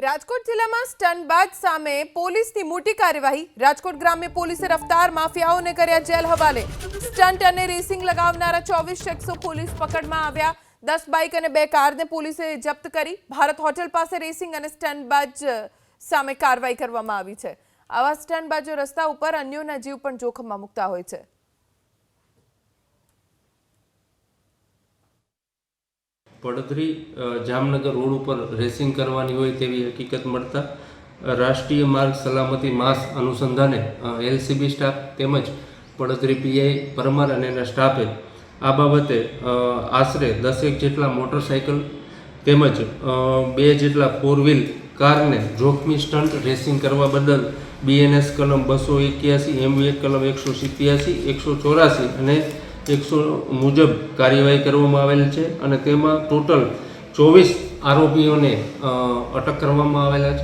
રાજકોટ જિલ્લામાં સ્ટનબાજ સામે પોલીસની મોટી કાર્યવાહી। રાજકોટ ગ્રામ્ય પોલીસે રફતાર માફિયાઓને કર્યા જેલ હવાલે। સ્ટન્ટ અને રેસિંગ લગાવનારા 24 શખ્સો પોલીસ પકડમાં આવ્યા। 10 બાઇક અને 2 કારને પોલીસે જપ્ત કરી। ભારત હોટલ પાસે રેસિંગ અને સ્ટનબાજ સામે કાર્યવાહી કરવામાં આવી છે। આવા સ્ટનબાજો રસ્તા ઉપર અન્યોના જીવ પણ જોખમમાં મૂકતા હોય છે। પડધરી જામનગર રોડ ઉપર રેસિંગ કરવાની હોય તેવી હકીકત મળતા રાષ્ટ્રીય માર્ગ સલામતી માસ અનુસંધાને એલસીબી સ્ટાફ તેમજ પડધરી પીઆઈ પરમાર અને એના સ્ટાફે આ બાબતે આશરે 10 જેટલા મોટરસાઇકલ તેમજ 2 જેટલા 4 વ્હીલ કારને જોખમી સ્ટન્ટ રેસિંગ કરવા બદલ બીએનએસ કલમ 281, એમવીએ કલમ 187, 184 અને 100 મુજબ કાર્યવાહી કરવામાં આવેલ છે અને તેમાં ટોટલ 24 આરોપીઓને અટક કરવામાં આવેલા છે।